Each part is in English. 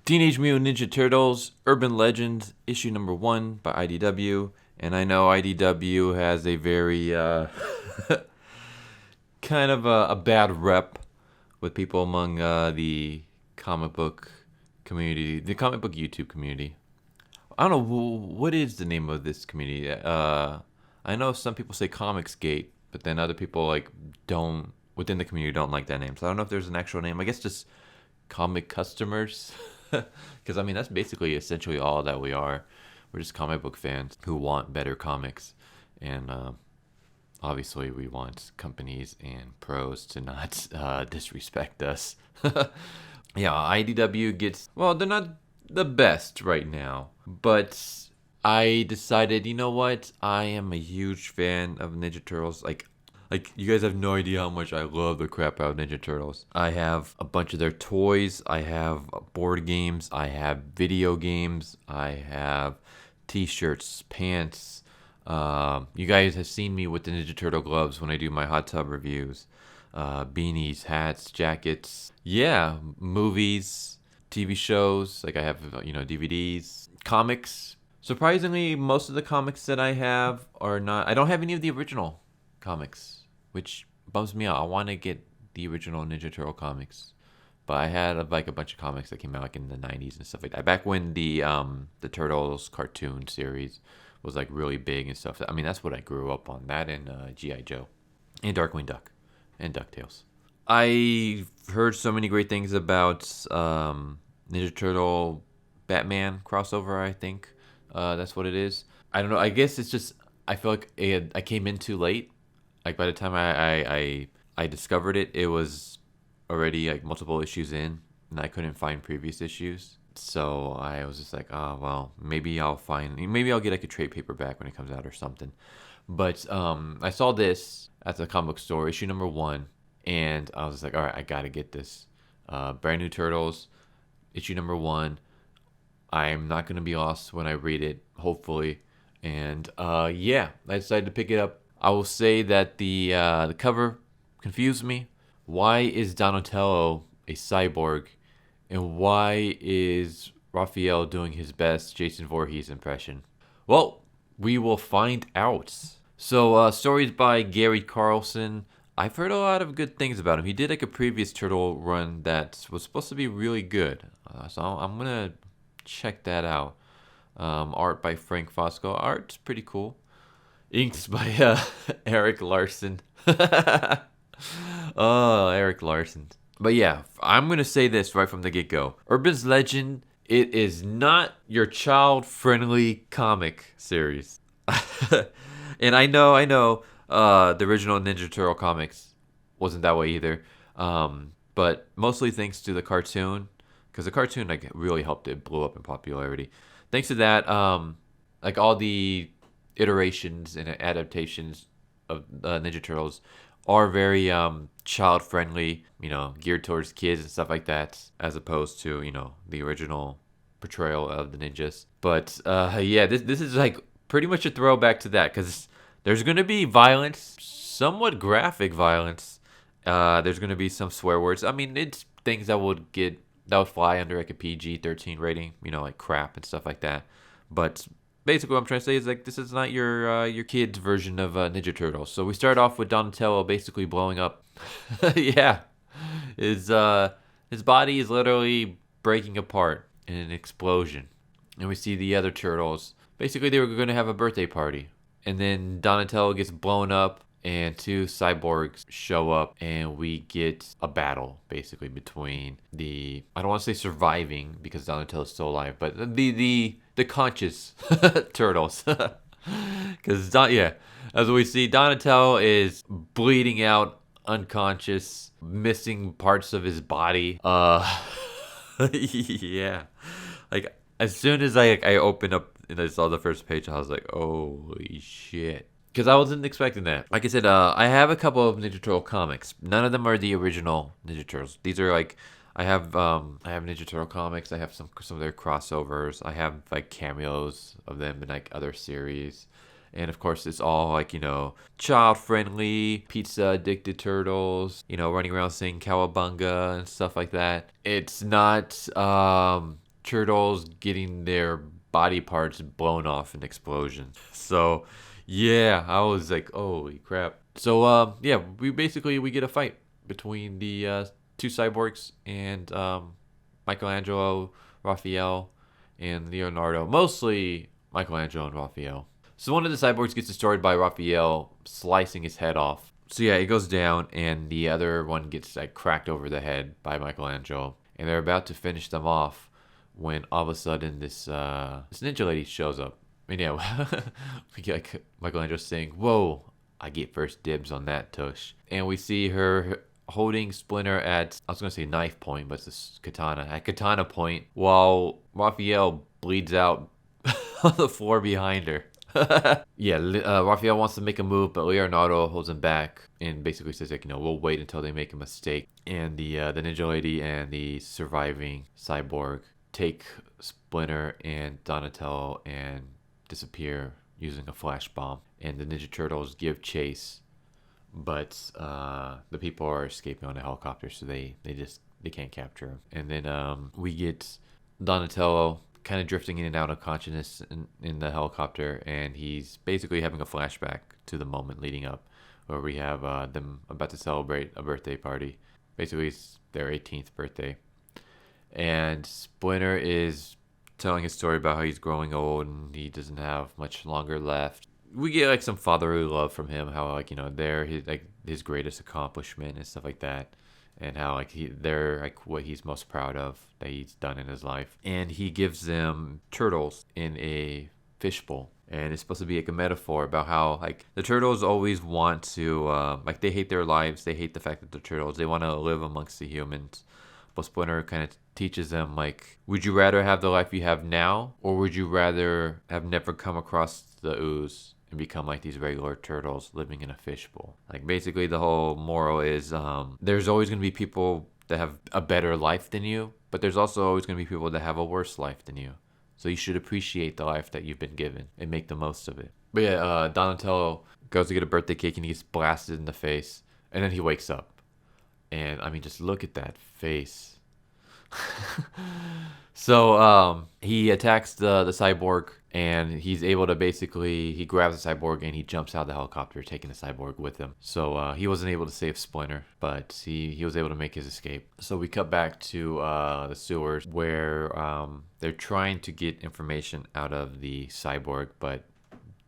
Teenage Mutant Ninja Turtles Urban Legends, issue number 1 by IDW. And I know IDW has a very kind of a bad rep with people among the comic book community, the comic book YouTube community. I don't know what is the name of this community. I know some people say Comicsgate, but then other people like don't within the community don't like that name. So I don't know if there's an actual name. I guess just comic customers, because I mean that's basically essentially all that we are. We're just comic book fans who want better comics, and obviously we want companies and pros to not disrespect us. Yeah, IDW gets, well, they're not the best right now, but I decided, you know what? I am a huge fan of Ninja Turtles. Like you guys have no idea how much I love the crap out of Ninja Turtles. I have a bunch of their toys. I have board games. I have video games. I have T-shirts, pants. You guys have seen me with the Ninja Turtle gloves when I do my hot tub reviews. Beanies, hats, jackets. Yeah, movies, TV shows. Like I have, DVDs, comics. Surprisingly, most of the comics that I have are not. I don't have any of the original comics, which bums me out. I want to get the original Ninja Turtle comics, but I had like a bunch of comics that came out like in the '90s and stuff like that. Back when the Turtles cartoon series was like really big and stuff. I mean, that's what I grew up on. That and GI Joe, and Darkwing Duck, and Ducktales. I heard so many great things about Ninja Turtle Batman crossover. I think that's what it is. I don't know. I guess it's just I feel like I came in too late. Like by the time I discovered it, it was already like multiple issues in, and I couldn't find previous issues. So I was just like, oh well, maybe I'll get like a trade paperback when it comes out or something. But I saw this at the comic book store, issue number 1, and I was just like, all right, I gotta get this. Brand new Turtles, issue number 1. I'm not gonna be lost when I read it, hopefully. And yeah, I decided to pick it up. I will say that the cover confused me. Why is Donatello a cyborg, and why is Raphael doing his best Jason Voorhees impression? Well, we will find out. So, stories by Gary Carlson. I've heard a lot of good things about him. He did like a previous Turtle run that was supposed to be really good. So I'm gonna check that out. Art by Frank Fosco. Art's pretty cool. Inks by Eric Larson. Oh, Eric Larson. But yeah, I'm going to say this right from the get-go. Urban's Legend, it is not your child-friendly comic series. And I know, the original Ninja Turtle comics wasn't that way either. But mostly thanks to the cartoon, because the cartoon like really helped it blow up in popularity. Thanks to that, like all the iterations and adaptations of Ninja Turtles are very child friendly, geared towards kids and stuff like that, as opposed to the original portrayal of the ninjas. But yeah, this is like pretty much a throwback to that, because there's gonna be violence, somewhat graphic violence. There's gonna be some swear words. I mean, it's things that would fly under like a PG-13 rating, like crap and stuff like that. But basically what I'm trying to say is like this is not your kid's version of Ninja Turtles. So we start off with Donatello basically blowing up. Yeah, his body is literally breaking apart in an explosion, and we see the other turtles. Basically, they were going to have a birthday party, and then Donatello gets blown up, and 2 cyborgs show up, and we get a battle basically between I don't want to say surviving because Donatello's still alive, but the conscious turtles. Because yeah, as we see, Donatello is bleeding out, unconscious, missing parts of his body. Yeah, like as soon as I opened up and I saw the first page, I was like, holy shit. Because I wasn't expecting that. Like I said, I have a couple of Ninja Turtle comics. None of them are the original Ninja Turtles. These are like I have Ninja Turtle comics. I have some of their crossovers. I have like cameos of them in like other series. And of course, it's all like, child friendly, pizza addicted turtles, running around saying cowabunga and stuff like that. It's not turtles getting their body parts blown off in explosions. So, yeah, I was like, holy crap. So, yeah, we get a fight between the two cyborgs and Michelangelo, Raphael, and Leonardo. Mostly Michelangelo and Raphael. So one of the cyborgs gets destroyed by Raphael slicing his head off. So yeah, it goes down, and the other one gets like cracked over the head by Michelangelo, and they're about to finish them off when all of a sudden this ninja lady shows up. And yeah, we get like Michelangelo saying, "Whoa, I get first dibs on that tush," and we see her holding Splinter at, I was gonna say knife point, but it's katana, at katana point, while Raphael bleeds out on the floor behind her. Yeah, Raphael wants to make a move, but Leonardo holds him back and basically says, like, we'll wait until they make a mistake. And the ninja lady and the surviving cyborg take Splinter and Donatello and disappear using a flash bomb. And the Ninja Turtles give chase, but the people are escaping on a helicopter, so they can't capture him. And then we get Donatello kind of drifting in and out of consciousness in the helicopter, and he's basically having a flashback to the moment leading up, where we have them about to celebrate a birthday party. Basically, it's their 18th birthday, and Splinter is telling his story about how he's growing old and he doesn't have much longer left. We get like some fatherly love from him, how like they're his greatest accomplishment and stuff like that, and how like they're like what he's most proud of that he's done in his life. And he gives them turtles in a fishbowl, and it's supposed to be like a metaphor about how like the turtles always want to like they hate their lives, they hate the fact that they're turtles, they want to live amongst the humans. But Splinter kind of teaches them, like, would you rather have the life you have now, or would you rather have never come across the ooze and become like these regular turtles living in a fishbowl? Like, basically the whole moral is there's always going to be people that have a better life than you, but there's also always going to be people that have a worse life than you. So you should appreciate the life that you've been given and make the most of it. But yeah, Donatello goes to get a birthday cake and he gets blasted in the face, and then he wakes up. And I mean, just look at that face. So he attacks the cyborg, and he's able to he grabs the cyborg and he jumps out of the helicopter, taking the cyborg with him. So he wasn't able to save Splinter, but he was able to make his escape. So we cut back to the sewers where they're trying to get information out of the cyborg, but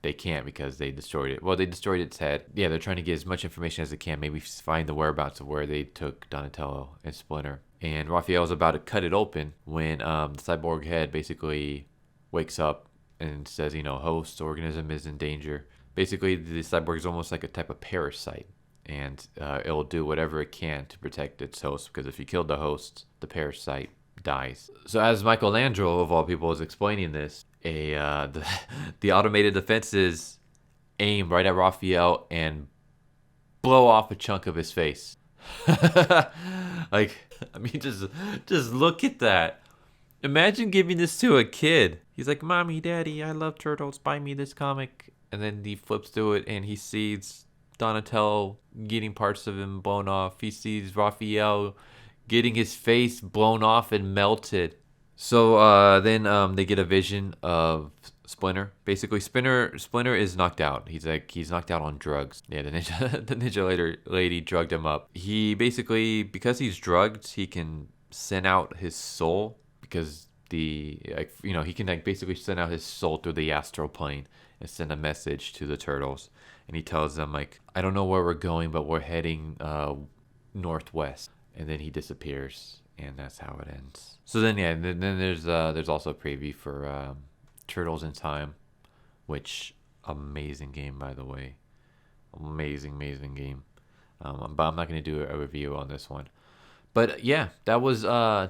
they can't because they destroyed it. Well, they destroyed its head. Yeah, they're trying to get as much information as they can. Maybe find the whereabouts of where they took Donatello and Splinter. And Raphael's about to cut it open when the cyborg head basically wakes up and says, host organism is in danger. Basically, the cyborg is almost like a type of parasite. And it'll do whatever it can to protect its host. Because if you kill the host, the parasite dies. So as Michelangelo, of all people, is explaining this, the automated defenses aim right at Raphael and blow off a chunk of his face. Like, I mean, just look at that. Imagine giving this to a kid. He's like, "Mommy, Daddy, I love turtles. Buy me this comic." And then he flips through it and he sees Donatello getting parts of him blown off. He sees Raphael getting his face blown off and melted. So then they get a vision of Splinter. Basically, Splinter is knocked out. He's knocked out on drugs. Yeah, the ninja lady drugged him up. He basically, because he's drugged, he can send out his soul, because he can basically send out his soul through the astral plane and send a message to the turtles. And he tells them, like, I don't know where we're going, but we're heading northwest. And then he disappears, and that's how it ends. So then, yeah, then there's also a preview for Turtles in Time, which amazing game, by the way, amazing game. But I'm not gonna do a review on this one. But yeah, that was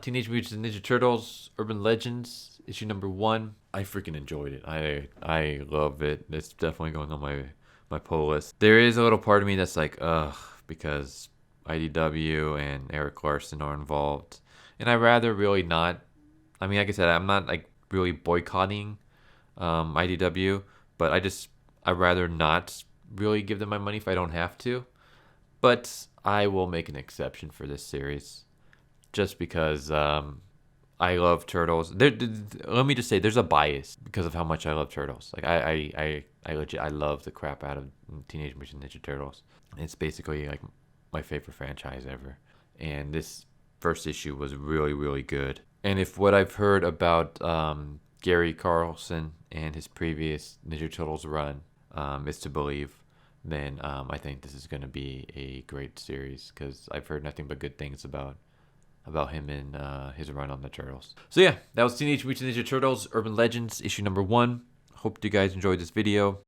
Teenage Mutant Ninja Turtles Urban Legends issue number 1. I freaking enjoyed it. I love it. It's definitely going on my pull list. There is a little part of me that's like, ugh, because IDW and Eric Larson are involved, and I'd rather really not. I mean, like I said, I'm not like really boycotting IDW, but I'd rather not really give them my money if I don't have to. But I will make an exception for this series, just because I love turtles. Let me just say, there's a bias because of how much I love turtles. Like I legit I love the crap out of Teenage Mutant Ninja Turtles. It's basically like my favorite franchise ever. And this first issue was really really good. And if what I've heard about Gary Carlson and his previous Ninja Turtles run is to believe, then I think this is going to be a great series because I've heard nothing but good things about him and his run on the Turtles. So yeah, that was Teenage Mutant Ninja Turtles Urban Legends issue number 1. Hope you guys enjoyed this video.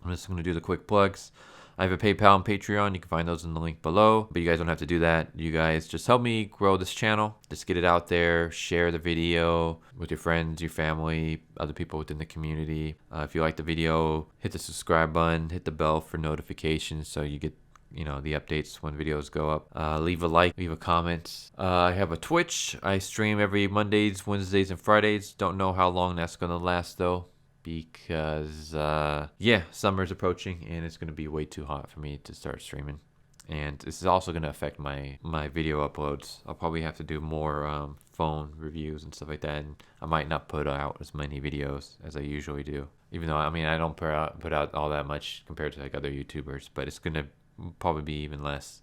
I'm just going to do the quick plugs. I have a PayPal and Patreon. You can find those in the link below. But you guys don't have to do that. You guys just help me grow this channel. Just get it out there. Share the video with your friends, your family, other people within the community. If you like the video, hit the subscribe button. Hit the bell for notifications so you get the updates when videos go up. Leave a like, leave a comment. I have a Twitch. I stream every Mondays, Wednesdays, and Fridays. Don't know how long that's going to last though, because yeah, summer's approaching and it's going to be way too hot for me to start streaming. And this is also going to affect my video uploads. I'll probably have to do more phone reviews and stuff like that, and I might not put out as many videos as I usually do, even though I don't put out all that much compared to like other YouTubers, but it's going to probably be even less.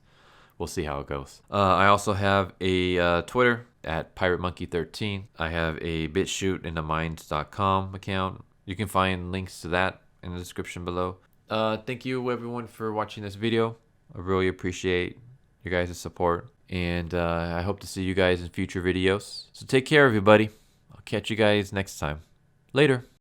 We'll see how it goes. I also have a Twitter at PirateMonkey13. I have a BitChute and a Minds.com account. You can find links to that in the description below. Thank you everyone for watching this video. I really appreciate your guys' support, and I hope to see you guys in future videos. So take care everybody. I'll catch you guys next time. Later.